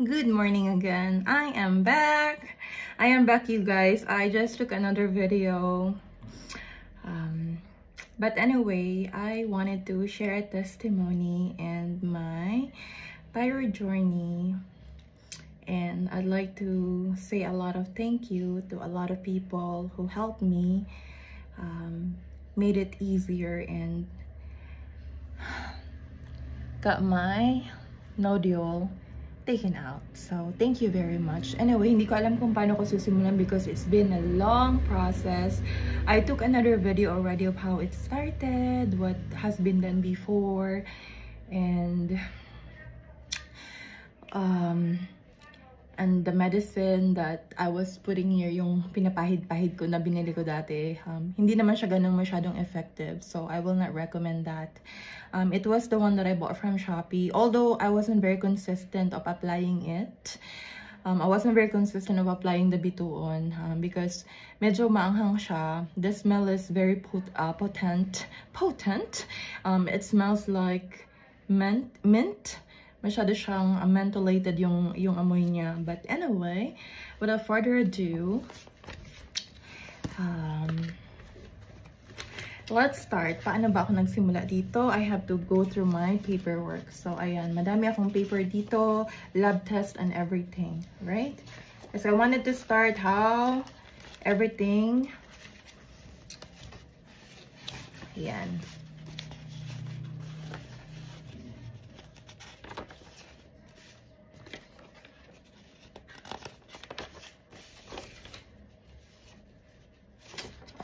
Good morning again. I am back, you guys. I just took another video. But anyway, I wanted to share a testimony and my thyroid journey. And I'd like to say a lot of thank you to a lot of people who helped me, made it easier, and got my nodule taken out. So thank you very much. Anyway, hindi ko alam kung paano ko susimulan because it's been a long process. I took another video already of how it started, what has been done before, and the medicine that I was putting here, yung pinapahid-pahid ko na binili ko dati, hindi naman siya ganun masyadong effective. So I will not recommend that. It was the one that I bought from Shopee. Although I wasn't very consistent of applying it. I wasn't very consistent of applying the bituon because medyo maanghang siya. The smell is very potent. It smells like mint. Masyado siyang mentholated yung amoy niya. But anyway, without further ado, let's start. Paano ba ako nagsimula dito? I have to go through my paperwork. So, ayan. Madami akong paper dito. Lab test and everything. Right? So, I wanted to start how everything. Ayan.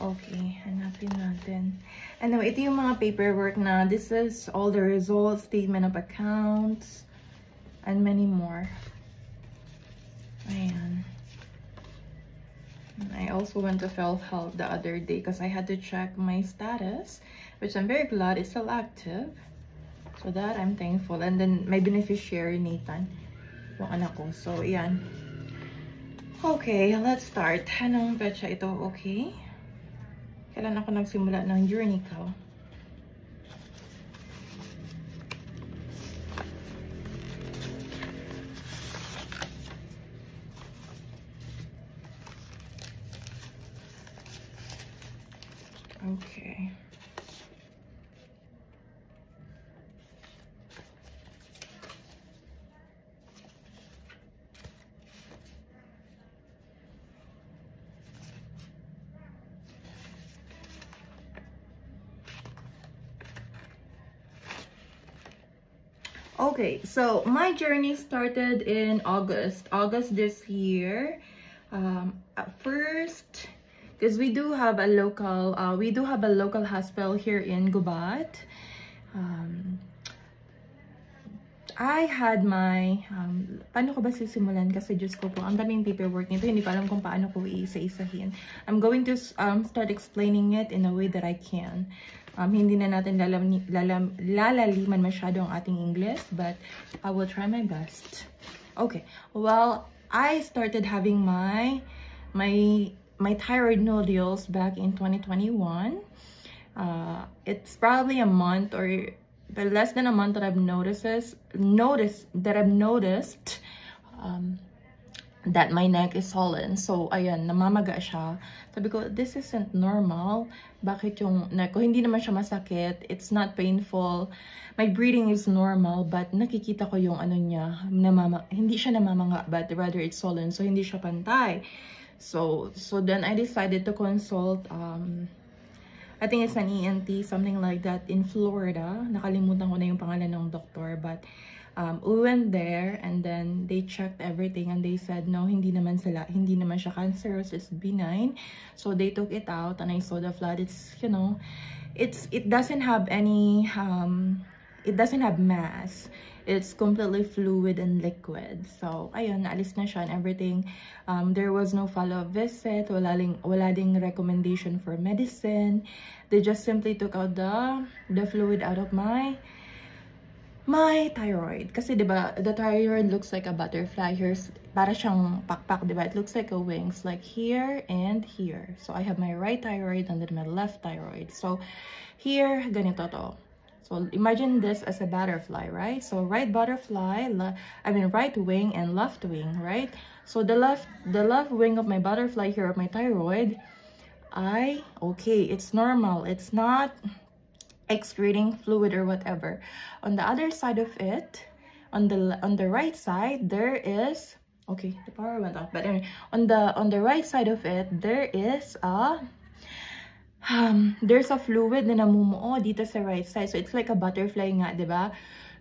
Okay, hanapin natin. Anyway, ito yung mga paperwork na this is all the results, statement of accounts, and many more. Ayan. I also went to Health the other day because I had to check my status, which I'm very glad it's still active. So that I'm thankful. And then my beneficiary, Nathan, yung anak ko. So, ayan. Okay, let's start. Anong petsa ito? Okay. Kailan ako nagsimula ng journey ko? Okay. Okay, so my journey started in August this year. At first, because we do have a local hospital here in Gubat. I had my, paano ko ba sisimulan? Kasi Diyos ko po, ang daming paperwork nito. Hindi ko alam kung paano ko iisa-isahin. I'm going to start explaining it in a way that I can. Hindi na natin lalaliman masyado ang ating English, but I will try my best. Okay, well, I started having my thyroid nodules back in 2021. It's probably a month or less than a month that I've noticed that my neck is swollen. So, ayan, namamaga siya. Sabi ko, this isn't normal. Bakit yung neck ko? Hindi naman siya masakit. It's not painful. My breathing is normal, but nakikita ko yung ano niya, hindi siya namamanga, but rather it's swollen. So, hindi siya pantay. So then I decided to consult, I think it's an ENT, something like that, in Florida. Nakalimutan ko na yung pangalan ng doctor, but we went there and then they checked everything and they said no, hindi naman siya cancerous, it's benign. So they took it out and I saw the flood. It's, you know, it doesn't have any it doesn't have mass. It's completely fluid and liquid. So ayun, naalis na siya and everything. There was no follow-up visit, wala ding recommendation for medicine. They just simply took out the fluid out of my thyroid. Kasi diba, the thyroid looks like a butterfly. Here's, para siyang pakpak, diba? It looks like a wings, like here and here. So I have my right thyroid and then my left thyroid. So here, ganito to. So imagine this as a butterfly, right? So right butterfly, right wing and left wing, right? So the left wing of my butterfly here of my thyroid, okay, it's normal. It's not excreting fluid or whatever. On the other side of it, on the right side, there is, okay, the power went off, but anyway, on the right side of it, there is there's a fluid na namumuo dito sa right side. So it's like a butterfly nga, diba?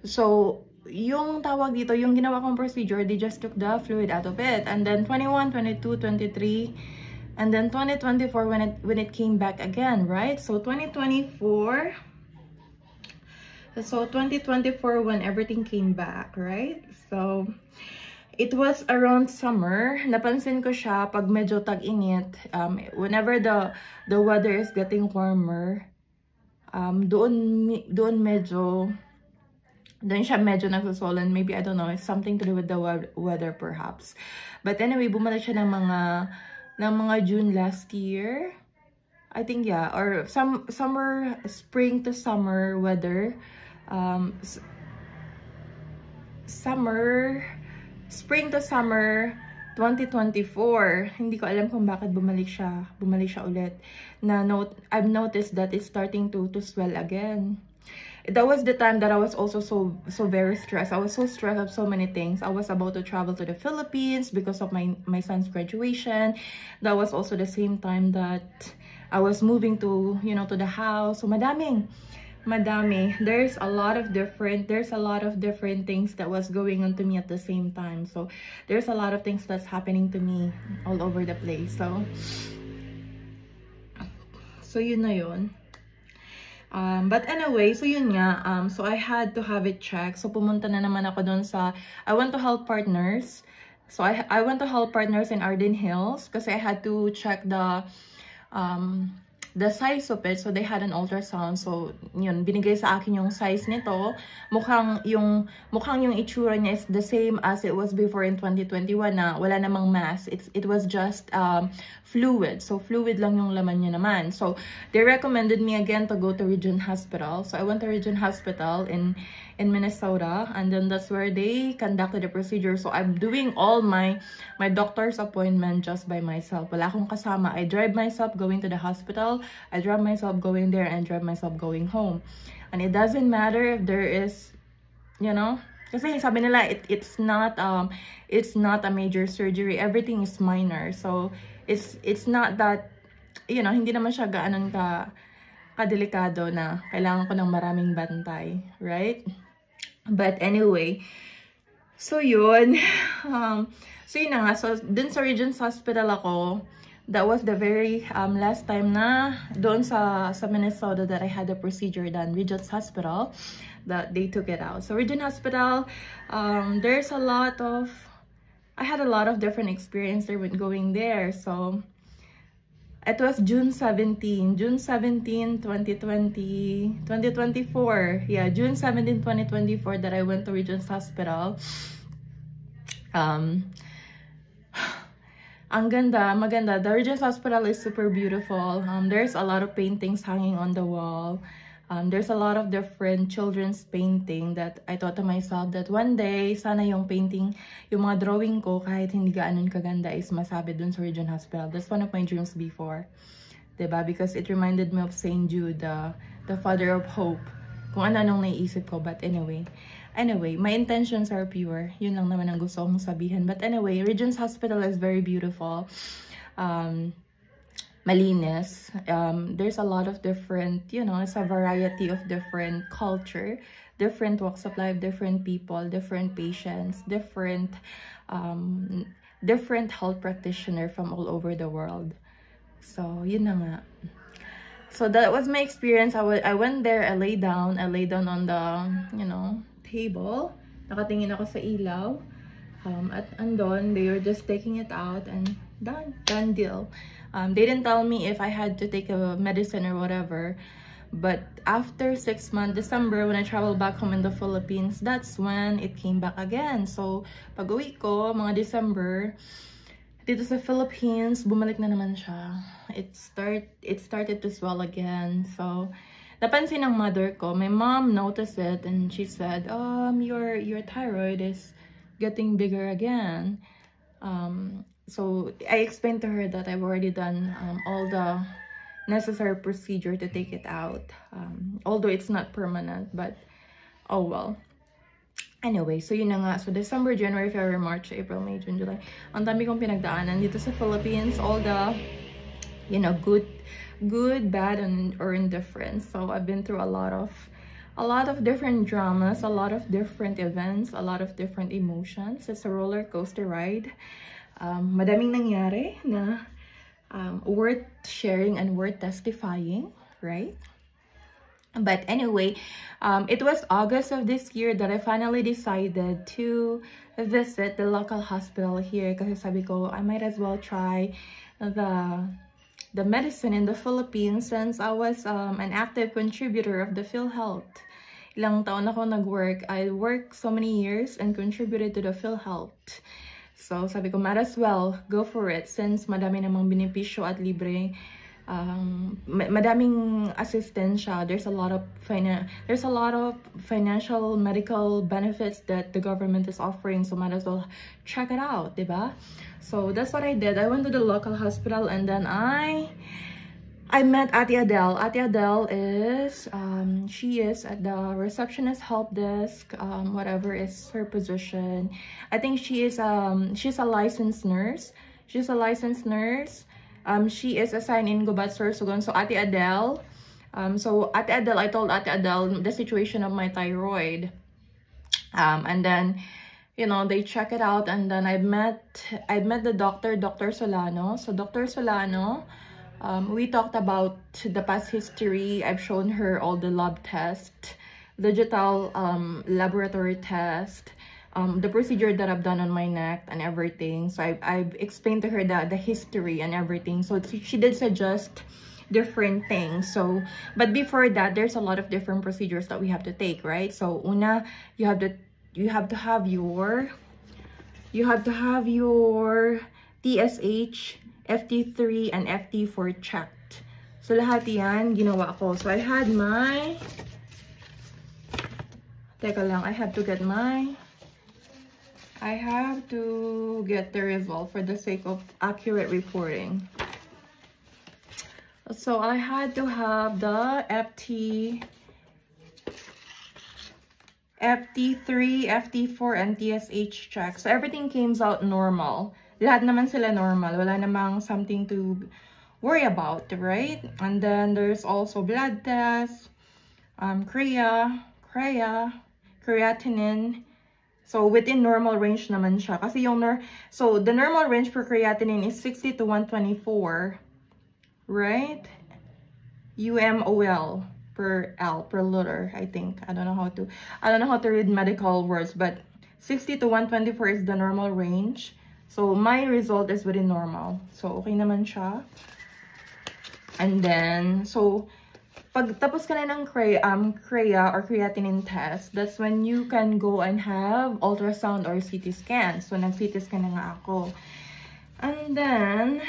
So yung tawag dito, yung ginawa kong procedure, they just took the fluid out of it. And then 21, 22, 23, and then 2024 when it came back again, right? So 2024 when everything came back, right? So it was around summer. Napansin ko siya pag medyo tag-init, whenever the weather is getting warmer, doon siya medyo nagsusolan. Maybe, I don't know, it's something to do with the weather perhaps. But anyway, bumalik siya ng mga June last year. I think, yeah, or spring to summer weather. Spring to summer 2024. Hindi ko alam kung bakit bumalik siya ulit. I've noticed that it's starting to swell again. That was the time that I was also so very stressed. I was so stressed of so many things. I was about to travel to the Philippines because of my son's graduation. That was also the same time that I was moving to the house. So madami. There's a lot of different things that was going on to me at the same time. So there's a lot of things that's happening to me all over the place. So yun na yun. But anyway, so yun nga, so I had to have it checked. So pumunta na naman ako doon I went to Health Partners. So I went to Health Partners in Arden Hills kasi I had to check the size of it. So they had an ultrasound. So yun, binigay sa akin yung size nito. Mukhang yung itsura niya is the same as it was before in 2021 na wala namang mass. It was just fluid. So fluid lang yung laman niya naman. So they recommended me again to go to Region Hospital. So I went to Region Hospital in Minnesota, and then that's where they conducted the procedure. So I'm doing all my doctor's appointment just by myself. Wala akong kasama. I drive myself going to the hospital. I drive myself going there and drive myself going home. And it doesn't matter if there is, kasi sabi nila it's not a major surgery. Everything is minor. So it's not that, hindi naman siya gaanon kadelikado na kailangan ko ng maraming bantay, right? But anyway, so yun. So yun na nga. So dun sa Regions Hospital ako, that was the very last time na doon sa Minnesota that I had the procedure done. Regions Hospital, that they took it out. So Region Hospital, I had a lot of different experience there with going there. So it was June 17, 2024. Yeah, June 17, 2024 that I went to Regions Hospital. Ang ganda, maganda. The Regions Hospital is super beautiful. There's a lot of paintings hanging on the wall. There's a lot of different children's painting that I thought to myself that one day, sana yung painting, yung mga drawing ko, kahit hindi gaanon kaganda, is masabi dun sa Region Hospital. That's one of my dreams before. Diba? Because it reminded me of St. Jude, the Father of Hope. Kung ano-anong naiisip ko. But anyway, my intentions are pure. Yun lang naman ang gusto kong sabihin. But anyway, Regions Hospital is very beautiful. Malinis. There's a lot of different, it's a variety of different culture, different walks of life, different people, different patients, different health practitioners from all over the world. So, yun na nga. So that was my experience. I went there, I lay down on the, table. Nakatingin ako sa ilaw. At andon, they were just taking it out and done deal. They didn't tell me if I had to take a medicine or whatever. But after 6 months, December, when I traveled back home in the Philippines, that's when it came back again. So, pag-uwi ko, mga December, dito sa Philippines, bumalik na naman siya. It started to swell again. So, napansin ng mother ko, my mom noticed it and she said, your thyroid is getting bigger again. So I explained to her that I've already done all the necessary procedure to take it out. Although it's not permanent, but oh well. Anyway, so yun na nga. So December, January, February, March, April, May, June, July. Ang dami kong pinagdaanan dito sa Philippines. All the, you know, good, bad, or indifferent. So I've been through a lot of different dramas, a lot of different events, a lot of different emotions. It's a roller coaster ride. Madaming nangyari na worth sharing and worth testifying, right? But anyway, it was August of this year that I finally decided to visit the local hospital here kasi sabi ko, I might as well try the medicine in the Philippines since I was an active contributor of the PhilHealth. Ilang taon ako nag-work. I worked so many years and contributed to the PhilHealth. So sabi ko, might as well go for it since madami namang benepisyo at libre. Madaming assistensya. There's a lot of financial medical benefits that the government is offering, so might as well check it out, diba? So that's what I did. I went to the local hospital and then I met Ate Adele. Ate Adele is she is at the receptionist help desk, whatever is her position. I think she's a licensed nurse. She's a licensed nurse. She is assigned in Gubat, Sorsogon. So Ate Adele, I told Ate Adele the situation of my thyroid. And then, you know, they check it out, and then I met the doctor, Dr. Solano. So Dr. Solano, we talked about the past history. I've shown her all the lab tests, digital laboratory test, the procedure that I've done on my neck and everything. So I've explained to her the history and everything. So she did suggest different things. So, but before that, there's a lot of different procedures that we have to take, right? So, una, you have to have your TSH, FT3, and FT4 checked. So, lahat yan, ginawa ko. So, I have to get the result for the sake of accurate reporting. So I had to have the FT3, FT4, and TSH check. So everything came out normal. Lahat naman sila normal. Wala namang something to worry about, right? And then there's also blood tests, creatinine. So, within normal range naman siya. Kasi so, the normal range for creatinine is 60 to 124. Right? UMOL per liter, I think. I don't know how to read medical words, but 60 to 124 is the normal range. So, my result is within normal. So, okay naman siya. And then, so, pag tapos ka na ng CREA or creatinine test, that's when you can go and have ultrasound or CT scan. So, nag-CT scan na nga ako. And then,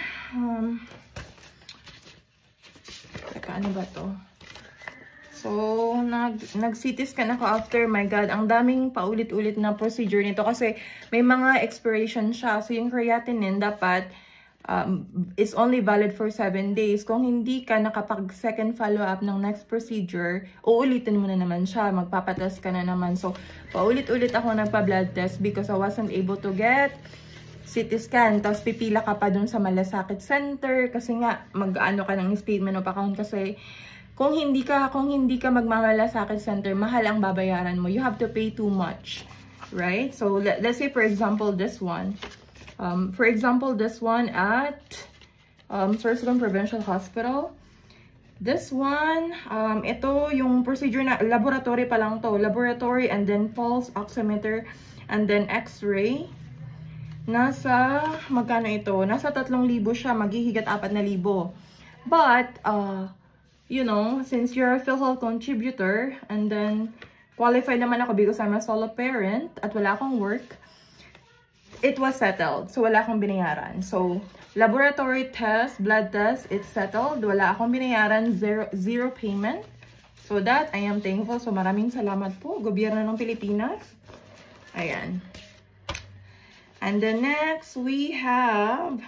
ano ba to? So, nag-CT scan ako after. My God, ang daming paulit-ulit na procedure nito kasi may mga expiration siya. So, yung creatinine dapat it's only valid for 7 days. Kung hindi ka nakapag-second follow-up ng next procedure, uulitin mo na naman siya. Magpapatest ka na naman. So, paulit-ulit ako nagpa-blood test because I wasn't able to get CT scan. Tapos, pipila ka pa dun sa Malasakit Center kasi nga, mag-ano ka ng statement of account kasi kung hindi ka magmamalasakit center, mahal ang babayaran mo. You have to pay too much. Right? So, let's say, for example, this one. At Sorsogon Provincial Hospital. This one, ito yung procedure na laboratory pa lang to. Laboratory and then pulse oximeter and then x-ray. Nasa, magkano ito? Nasa 3,000 siya, maghihigat 4,000. But, you know, since you're a PhilHealth contributor and then qualified naman ako because I'm a solo parent at wala akong work, it was settled. So, wala akong binayaran. So, laboratory test, blood test, it's settled. Wala akong binayaran, zero payment. So that, I am thankful. So maraming salamat po, gobyerno ng Pilipinas. Ayan. And the next, we have,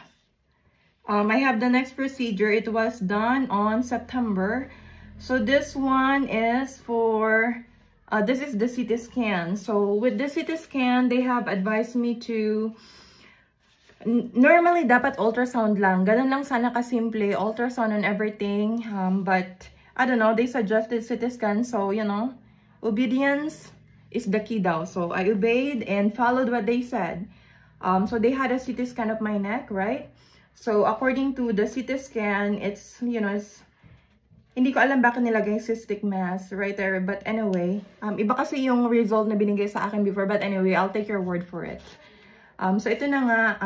I have the next procedure. It was done on September. So this one is for, this is the CT scan. So with the CT scan, they have advised me to, normally dapat ultrasound lang. Ganun lang sana kasimple, ultrasound and everything. But I don't know, they suggested CT scan. So, you know, obedience is the key daw. So I obeyed and followed what they said. So they had a CT scan of my neck, right? So according to the CT scan, it's, you know, it's, hindi ko alam bakit nilagay cystic mass right there. But anyway, iba kasi yung result na binigay sa akin before. But anyway, I'll take your word for it. So ito na nga,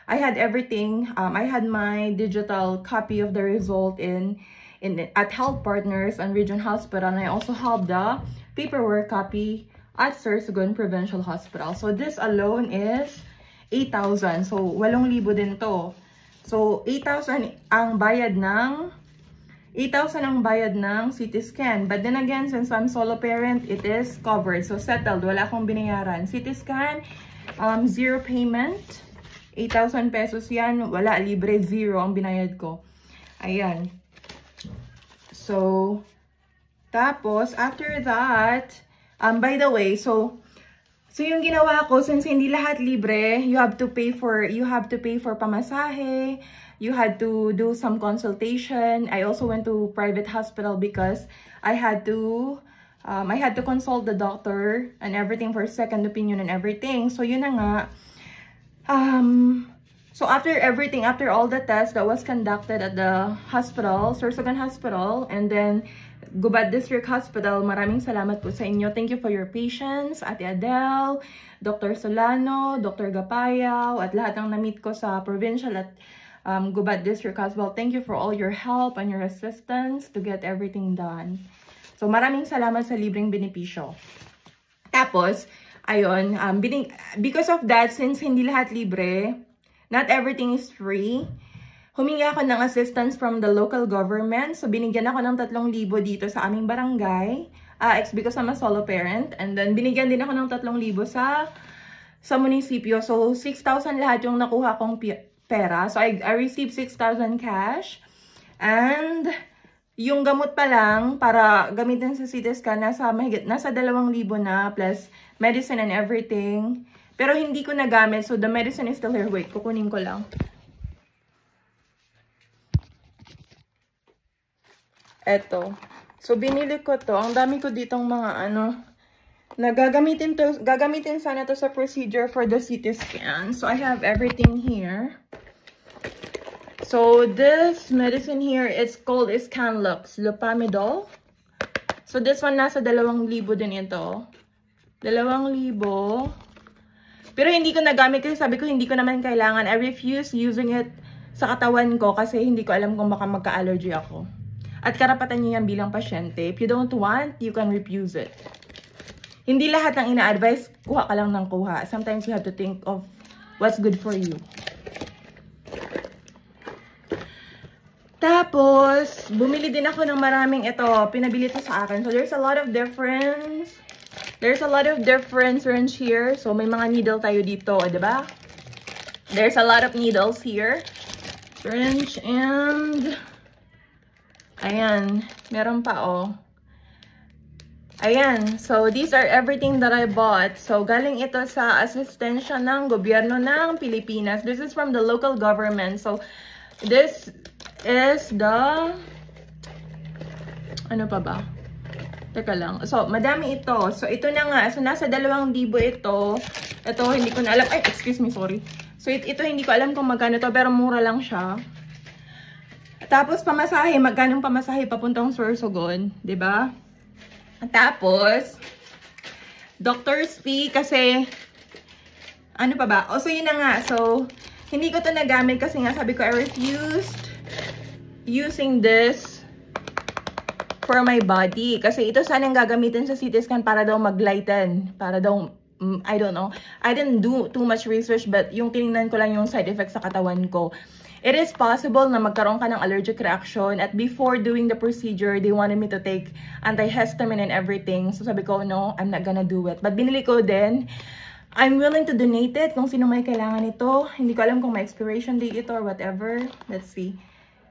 I had everything. I had my digital copy of the result at Health Partners and Region Hospital. And I also have the paperwork copy at Sorsogon Provincial Hospital. So this alone is 8,000. So 8,000 din to. So 8,000 ang bayad ng CT scan. But then again, since I'm solo parent, it is covered. So settled. Wala akong binayaran. CT scan, zero payment. 8,000 pesos yan. Wala, libre, zero ang binayad ko. Ayan. So, tapos, after that, by the way, so yung ginawa ko, since hindi lahat libre, you have to pay for pamasahe, you had to do some consultation. I also went to private hospital because I had to consult the doctor and everything for second opinion and everything. So yun na nga. So after everything, after all the tests that was conducted at the hospital, Sorsogon Hospital, and then Gubat District Hospital, maraming salamat po sa inyo. Thank you for your patience, Ate Adele, Dr. Solano, Dr. Gapayaw, at lahat ng na-meet ko sa provincial at Gubat District Hospital. Thank you for all your help and your assistance to get everything done. So maraming salamat sa libreng benepisyo. Tapos, ayun, because of that, since hindi lahat libre, not everything is free, humingi ako ng assistance from the local government. So, binigyan ako ng 3,000 dito sa aming barangay. It's because I'm a solo parent. And then, binigyan din ako ng 3,000 sa munisipyo. So, 6,000 lahat yung nakuha kong pera. So, I received 6,000 cash. And yung gamot pa lang, para gamitin sa CT scan, nasa 2,000 na plus medicine and everything. Pero hindi ko nagamit. So, the medicine is still here. Wait, kukunin ko lang. Eto. So, binili ko to. Ang dami ko ditong mga na gagamitin sana to sa procedure for the CT scan. So, I have everything here. So, this medicine here, it's called Scanlux, Lopamidol. So, this one, nasa 2,000 din ito. 2,000. Pero hindi ko nagamit kasi sabi ko hindi ko naman kailangan. I refuse using it sa katawan ko kasi hindi ko alam kung baka magka-allergy ako. At karapatan niyo yan bilang pasyente. If you don't want, you can refuse it. Hindi lahat ng ina-advise, kuha ka lang ng kuha. Sometimes you have to think of what's good for you. Tapos, bumili din ako ng maraming ito. Pinabili ito sa akin. So, there's a lot of difference. There's a lot of difference syringe here. So, may mga needle tayo dito, diba? There's a lot of needles here. Syringe and ayan, meron pa Ayan, so these are everything that I bought. So galing ito sa asistensya ng gobyerno ng Pilipinas. This is from the local government. So this is the ano pa ba? Teka lang. So madami ito. So ito na nga. So nasa 2,000 ito. Ito hindi ko na alam. Ay, excuse me, sorry. So ito hindi ko alam kung magkano to pero mura lang siya. Tapos, pamasahe. Magkano pamasahe papuntang Sorsogon? Diba? Tapos, doctor's fee kasi, ano pa ba? So, yun na nga. So, hindi ko to nagamit kasi nga sabi ko, I refused using this for my body. Kasi ito sana yung gagamitin sa CT scan para daw mag-lighten. Para daw I don't know. I didn't do too much research, but yung tinignan ko lang yung side effects sa katawan ko. It is possible na magkaroon ka ng allergic reaction, at before doing the procedure, they wanted me to take antihistamine and everything. So sabi ko, no, I'm not gonna do it. But binili ko din. I'm willing to donate it kung sino may kailangan ito. Hindi ko alam kung may expiration date ito or whatever. Let's see.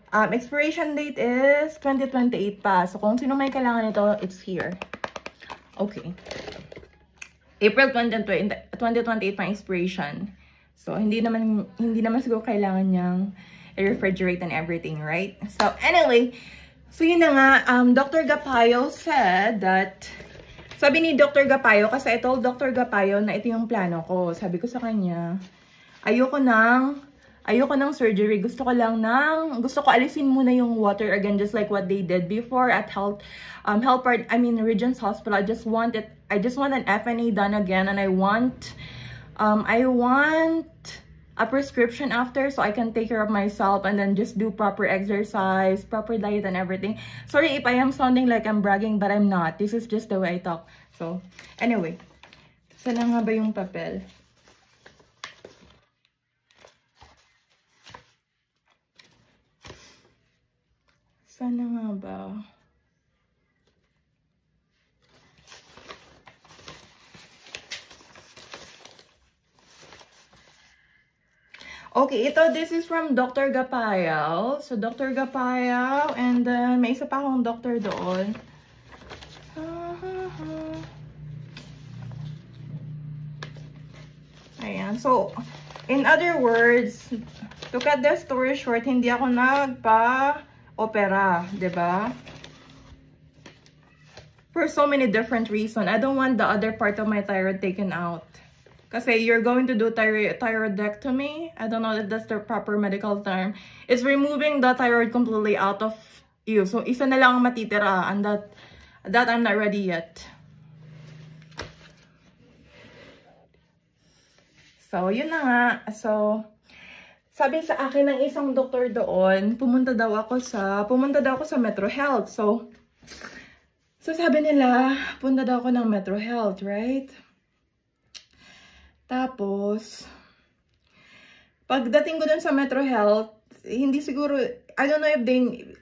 Expiration date is 2028 pa. So kung sino may kailangan ito, it's here. Okay. April 2028 pa expiration. So, hindi naman siguro kailangan niyang i-refrigerate and everything, right? So, anyway, so yun na nga, Dr. Gapayo said that, sabi ni Dr. Gapayo, kasi I told Dr. Gapayo na ito yung plano ko. Sabi ko sa kanya, ayoko ng surgery. Gusto ko alisin muna yung water again, just like what they did before at Regents Hospital. I just want an FNA done again, and I want a prescription after, so I can take care of myself and then just do proper exercise, proper diet and everything. Sorry if I am sounding like I'm bragging, but I'm not. This is just the way I talk. So, anyway. Sana nga ba yung papel? Sana nga ba? Okay, this is from Dr. Gapayo. So, Dr. Gapayo, and then may isa pa akong doctor doon. Ayan. So, in other words, to cut the story short, hindi ako nagpa-opera, diba? For so many different reasons. I don't want the other part of my thyroid taken out. Kasi you're going to do thyroidectomy. I don't know if that's the proper medical term. It's removing the thyroid completely out of you. So, isa na lang ang matitira. And that I'm not ready yet. So, yun na nga. So, sabi sa akin ng isang doktor doon, pumunta daw ako sa Metro Health. So sabi nila, punta daw ako ng Metro Health, right? Tapos, pagdating ko dun sa Metro Health, hindi siguro, I don't know if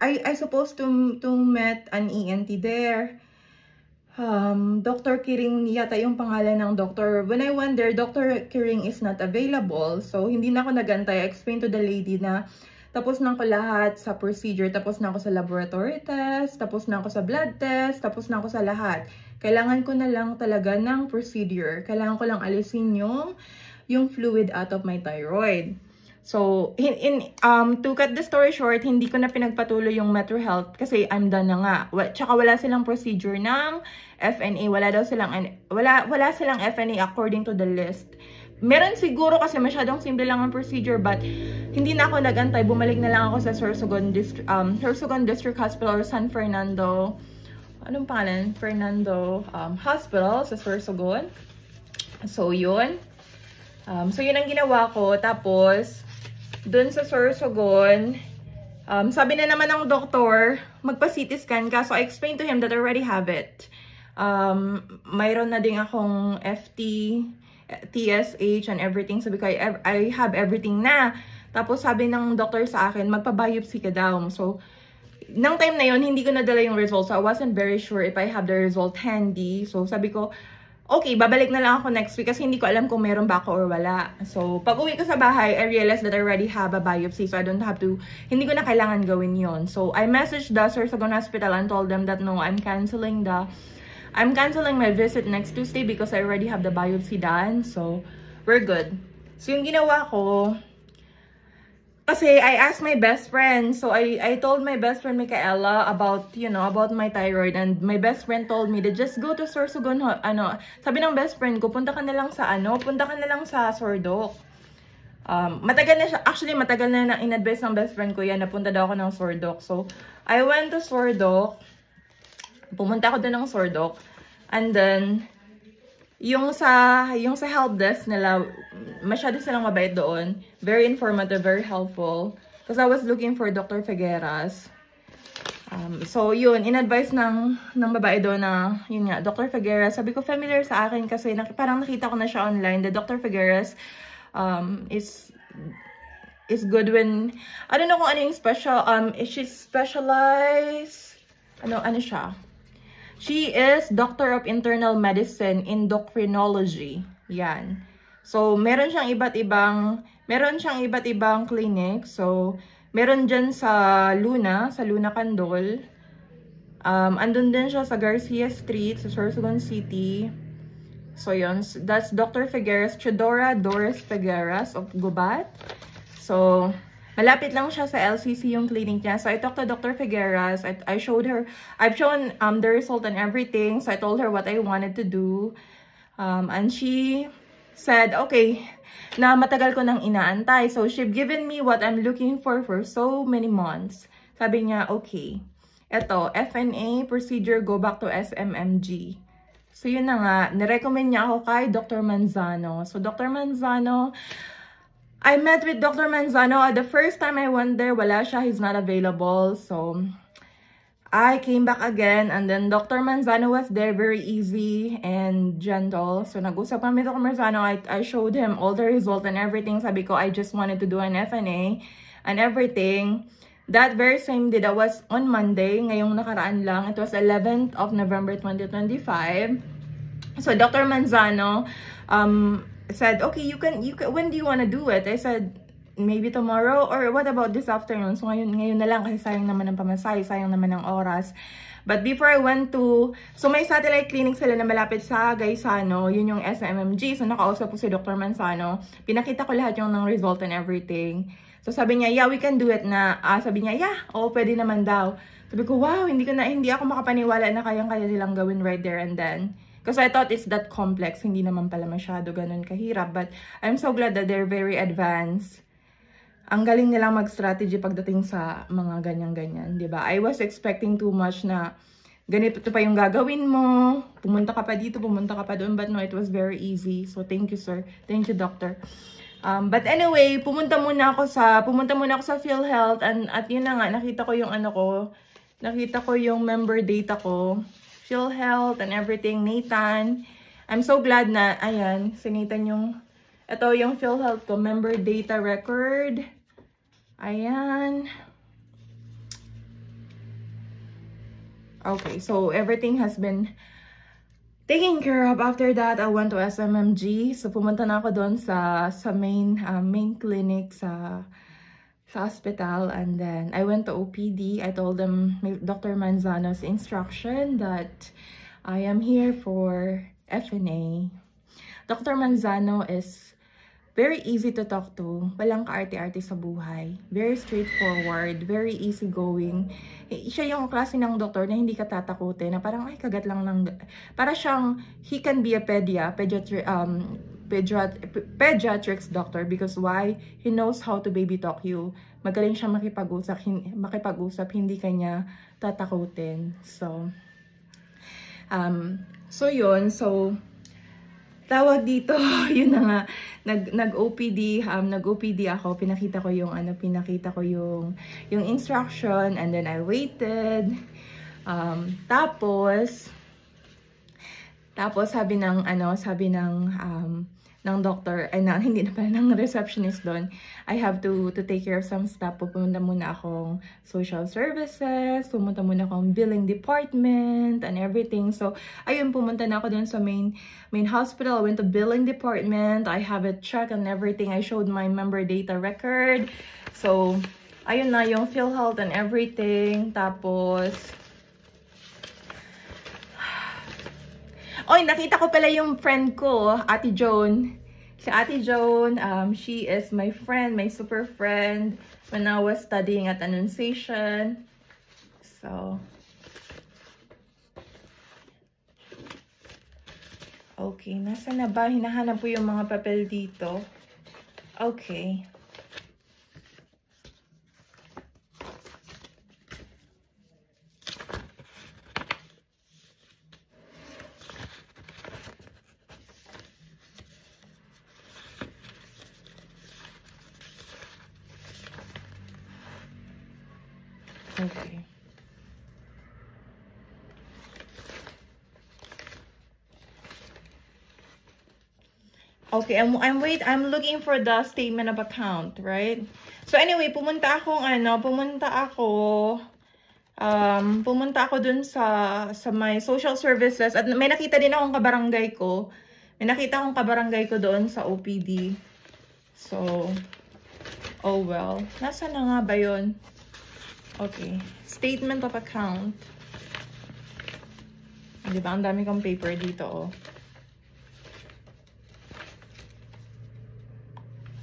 I supposed to met an ENT there. Dr. Kiring yata yung pangalan ng doctor. When I went there, Dr. Kiring is not available. So, hindi na ako nagantay. I explained to the lady na tapos na ako lahat sa procedure. Tapos na ako sa laboratory test. Tapos na ako sa blood test. Tapos na ako sa lahat. Kailangan ko na lang talaga ng procedure. Kailangan ko lang alisin yung fluid out of my thyroid. So, to cut the story short, hindi ko na pinagpatuloy yung Metro Health kasi I'm done na nga. Tsaka wala silang procedure ng FNA. Wala silang FNA according to the list. Meron siguro kasi masyadong simple lang ang procedure, but hindi na ako nagantay. Bumalik na lang ako sa Sorsogon District Hospital or San Fernando. Anong pangalan? Fernando Hospital sa Sorsogon. So, yun. So, yun ang ginawa ko. Tapos, dun sa Sorsogon, sabi na naman ng doktor, magpa-CT scan ka. So, I explained to him that I already have it. Mayroon na din akong FT, TSH, and everything. Sabi ko, I have everything na. Tapos, sabi ng doktor sa akin, magpa-biopsy ka daw. So, nang time na yon hindi ko nadala yung result. So, I wasn't very sure if I have the result handy. So, sabi ko, okay, babalik na lang ako next week kasi hindi ko alam kung meron ba ako or wala. So, pag uwi ko sa bahay, I realized that I already have a biopsy. So, I don't have to, hindi ko na kailangan gawin yon. So, I messaged the Sorsogon Hospital and told them that no, I'm canceling my visit next Tuesday because I already have the biopsy done. So, we're good. So, yung ginawa ko, kasi I asked my best friend. So, I told my best friend, Micaela, about my thyroid. And my best friend told me to just go to Sorsogon. Sabi ng best friend ko, punta ka na lang sa Sordoc. Matagal na siya. Actually, matagal na in-advise ng best friend ko yan. Napunta daw ako ng Sordoc. So, I went to Sordoc. Pumunta ako doon ng Sordoc. And then, yung sa help desk nila, masyado silang mabait doon. Very informative, very helpful. Because I was looking for Dr. Figueras. So, yun, in-advise ng babae doon na, yun nga, Dr. Figueras. Sabi ko, familiar sa akin kasi parang nakita ko na siya online. The Dr. Figueras is good when, I don't know kung ano yung special, she's specialized, ano siya? She is Doctor of Internal Medicine Endocrinology. Yan. So, meron siyang iba't ibang clinic. So, meron dyan sa Luna Candol. Andun din siya sa Garcia Street, sa Sorsogon City. So, yun. That's Dr. Figueras, Chidora Doris Figueras of Gubat. So, malapit lang siya sa LCC yung clinic niya. So, I talked to Dr. Figueras. I've shown the result and everything. So, I told her what I wanted to do. And she said, okay, na matagal ko nang inaantay. So, she've given me what I'm looking for so many months. Sabi niya, okay, eto, FNA procedure, go back to SMMG. So, yun na nga, nirecommend niya ako kay Dr. Manzano. So, Dr. Manzano, I met with Dr. Manzano. The first time I went there, wala siya. He's not available. So, I came back again. And then, Dr. Manzano was there. Very easy and gentle. So, nag-usap kami Dr. Manzano. I showed him all the results and everything. Sabi ko, I just wanted to do an FNA and everything. That very same day, that was on Monday. Ngayong nakaraan lang. It was 11th of November 2025. So, Dr. Manzano, said, okay, you can, when do you want to do it? I said, maybe tomorrow, or what about this afternoon? So, ngayon na lang, kasi sayang naman ng pamasahe, sayang naman ng oras. But before I went to, so may satellite clinic sila na malapit sa Gaisano, yun yung SMMG. So, nakausap po si Dr. Manzano. Pinakita ko lahat yung ng result and everything. So, sabi niya, yeah, we can do it na. Sabi niya, yeah, pwede naman daw. Sabi ko, wow, hindi ako makapaniwala na kayang-kaya nilang gawin right there and then. Because I thought it's that complex. Hindi naman pala masyado ganun kahirap. But I'm so glad that they're very advanced. Ang galing nilang mag-strategy pagdating sa mga ganyan-ganyan. Diba? I was expecting too much na ganito pa yung gagawin mo. Pumunta ka pa dito, pumunta ka pa doon. But no, it was very easy. So thank you, sir. Thank you, doctor. But anyway, pumunta muna ako sa PhilHealth. At yun na nga, nakita ko yung member data ko. PhilHealth and everything, Nathan. I'm so glad na, ayan, si Nathan ito yung PhilHealth ko, member data record. Ayan. Okay, so everything has been taken care of. After that, I went to SMMG. So pumunta na ako doon sa main clinic sa hospital, and then I went to OPD. I told them Dr. Manzano's instruction that I am here for FNA. Dr. Manzano is very easy to talk to. Walang kaarte-arte sa buhay. Very straightforward, very easygoing. Siya yung klase ng doktor na hindi ka tatakutin, na parang ay kagat lang ng, para siyang he can be a pediatrics doctor because why? He knows how to baby talk you. Magaling siya makipag-usap, hindi kanya tatakutin. So, yun. So, tawag dito, yun na nga, nag-OPD ako, pinakita ko yung instruction, and then I waited. Tapos sabi ng doctor, hindi na pala, ng receptionist doon, I have to take care of some stuff. Pumunta muna akong social services, pumunta muna akong billing department and everything. So, ayun, pumunta na ako doon sa main hospital. I went to billing department. I have it checked and everything. I showed my member data record. So, ayun na yung PhilHealth and everything. Tapos, oy, nakita ko pala yung friend ko, Ate Joan. Si Ate Joan, she is my friend, my super friend when I was studying at Annunciation. So, okay, nasa na ba? Hinahanap po yung mga papel dito. Okay. Okay. Okay, I'm looking for the statement of account, right? So anyway, pumunta ako dun sa my social services at may nakita din akong kabarangay ko. May nakita akong kabarangay ko doon sa OPD. So, oh well. Nasaan na nga ba yun? Okay. Statement of account. Diba? Ang dami kong paper dito, oh.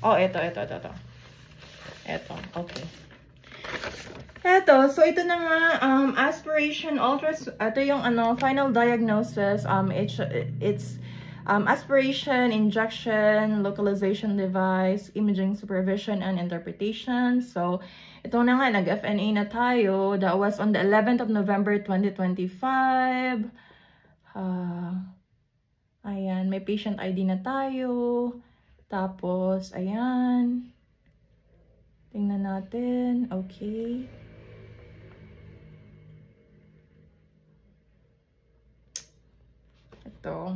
Oh, ito. Ito, okay. Ito, so ito na nga, aspiration, ito yung final diagnosis, it's aspiration, injection, localization device, imaging supervision, and interpretation. So, ito na nga, nag-FNA na tayo. That was on the 11th of November, 2025. Ayan, may patient ID na tayo. Tapos, ayan. Tingnan natin. Okay. Ito.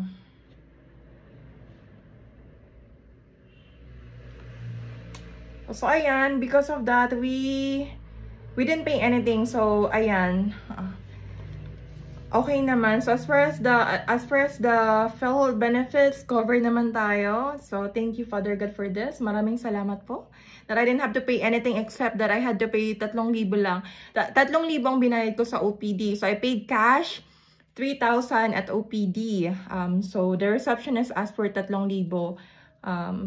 So, ayan, because of that, we didn't pay anything. So, ayan. Okay naman. So, as far as the health benefits, cover naman tayo. So, thank you, Father God, for this. Maraming salamat po. That I didn't have to pay anything except that I had to pay 3,000 lang. 3,000 ang binayad ko sa OPD. So, I paid cash 3,000 at OPD. So, the receptionist asked for 3,000.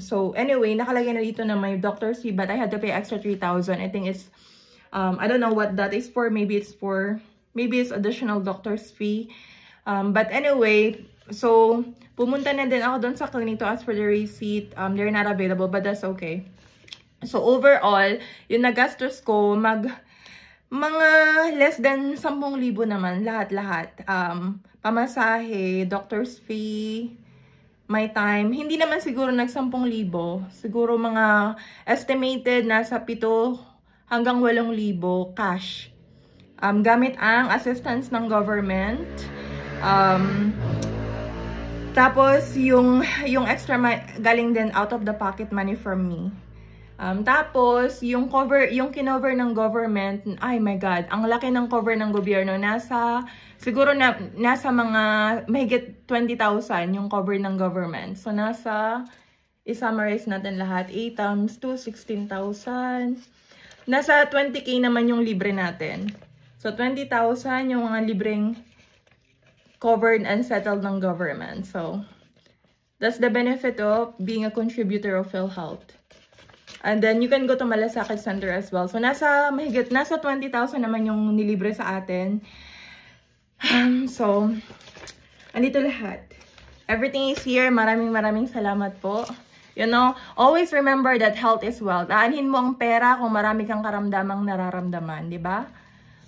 So anyway, nakalagay na dito na may doctor's fee, but I had to pay extra 3,000. I think it's, I don't know what that is for. Maybe it's additional doctor's fee. But anyway, so pumunta na din ako doon sa clinic to ask for the receipt. They're not available, but that's okay. So overall, yung nagastos ko, mga less than 10,000 naman, lahat-lahat. Pamasahe, doctor's fee, my time, hindi naman siguro nag 10,000. Siguro mga estimated nasa 7 hanggang 8,000 cash. Gamit ang assistance ng government. Tapos yung extra galing din out of the pocket money from me. Tapos yung kinover ng government, ay my God, ang laki ng cover ng gobyerno, siguro nasa mga mahigit 20,000 yung cover ng government. So i-summarize natin lahat, 8 times 2, 16,000. Nasa 20K naman yung libre natin. So 20,000 yung mga libreng covered and settled ng government. So that's the benefit of being a contributor of PhilHealth. And then you can go to Malasakit Center as well. So nasa 20,000 naman yung nilibre sa atin. So andito lahat. Everything is here. Maraming salamat po. You know, always remember that health is wealth. Aanhin mo ang pera kung marami kang karamdamang nararamdaman, di ba?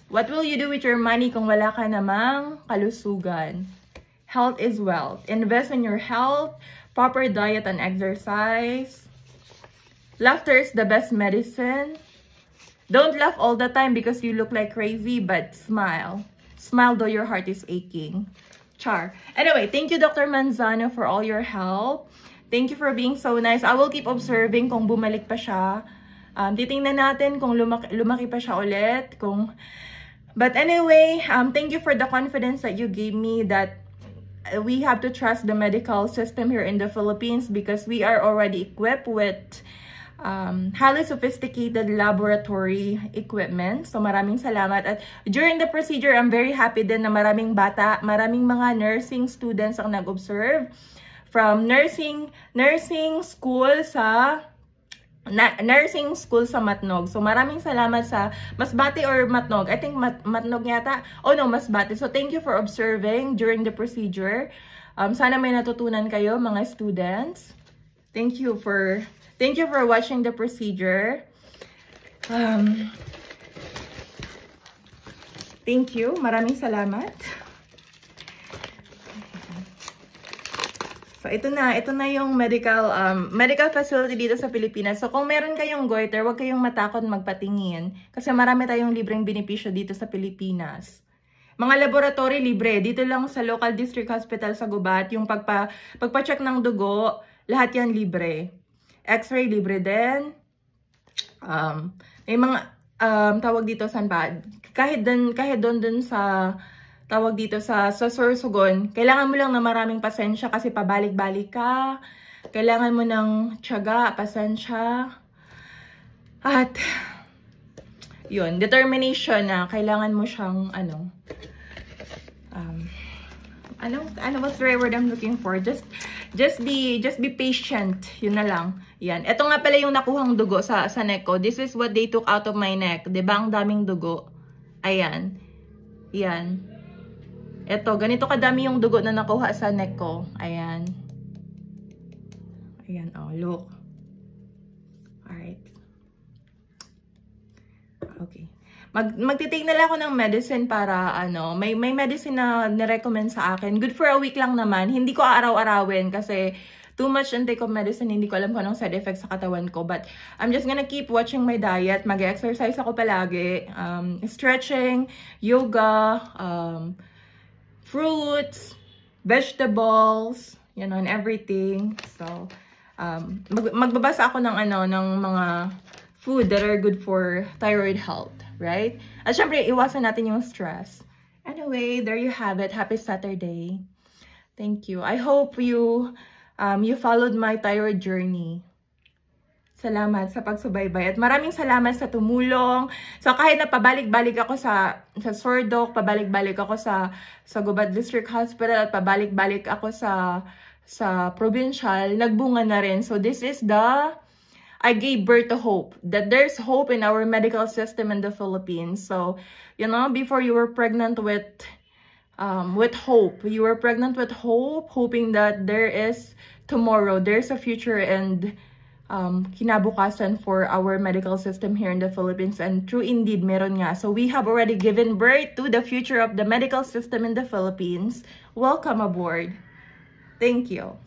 What will you do with your money kung wala ka namang kalusugan? Health is wealth. Invest in your health, proper diet and exercise. Laughter is the best medicine. Don't laugh all the time because you look like crazy, but smile. Smile though your heart is aching. Char. Anyway, thank you, Dr. Manzano, for all your help. Thank you for being so nice. I will keep observing kung bumalik pa siya. Titingnan natin kung lumaki pa siya ulit. But anyway, thank you for the confidence that you gave me that we have to trust the medical system here in the Philippines because we are already equipped with highly sophisticated laboratory equipment. So maraming salamat. At during the procedure, I'm very happy din na maraming mga nursing students ang nag-observe from nursing school sa Matnog. So maraming salamat sa Masbate or Matnog. I think Matnog yata. Oh no, Masbate. So thank you for observing during the procedure. Sana may natutunan kayo mga students. Thank you for watching the procedure. Thank you. Maraming salamat. So ito na yung medical facility dito sa Pilipinas. So kung meron kayong goiter, huwag kayong matakot magpatingin kasi marami tayong libreng benepisyo dito sa Pilipinas. Mga laboratory libre dito lang sa local district hospital sa Gubat, yung pagpa-check ng dugo lahat yan libre. X-ray libre din. May mga, tawag dito, saan ba? Kahit doon sa, tawag dito sa Sorsogon, kailangan mo lang na maraming pasensya kasi pabalik-balik ka. Kailangan mo ng tiyaga, pasensya. At, yun, determination na kailangan mo siyang, what's the right word I'm looking for? Just be patient. Yun na lang. Yan. Ito nga pala yung nakuhang dugo sa neck ko. This is what they took out of my neck. Diba? Ang daming dugo. Ayan. Yan. Ito, ganito kadami yung dugo na nakuha sa neck ko. Ayan. Ayan, oh, look. Alright. Okay. Magtitake na lang ako ng medicine para may medicine na nirecommend sa akin. Good for a week lang naman. Hindi ko araw-arawin kasi too much intake of medicine. Hindi ko alam kung anong side effects sa katawan ko. But I'm just gonna keep watching my diet. Mag-exercise ako palagi. Stretching, yoga, fruits, vegetables, and everything. So, magbabasa ako ng mga food that are good for thyroid health. Right? At syempre, iwasan natin yung stress. Anyway, there you have it. Happy Saturday. Thank you. I hope you followed my thyroid journey. Salamat sa pagsubaybay. At maraming salamat sa tumulong. So, kahit na pabalik-balik ako sa Sordoc, pabalik-balik ako sa Gubat District Hospital, at pabalik-balik ako sa provincial, nagbunga na rin. So, this is I gave birth to hope, that there's hope in our medical system in the Philippines. So, before you were pregnant with hope, you were pregnant with hope, hoping that there is tomorrow, there's a future and kinabukasan for our medical system here in the Philippines. And true indeed, meron nga. So, we have already given birth to the future of the medical system in the Philippines. Welcome aboard. Thank you.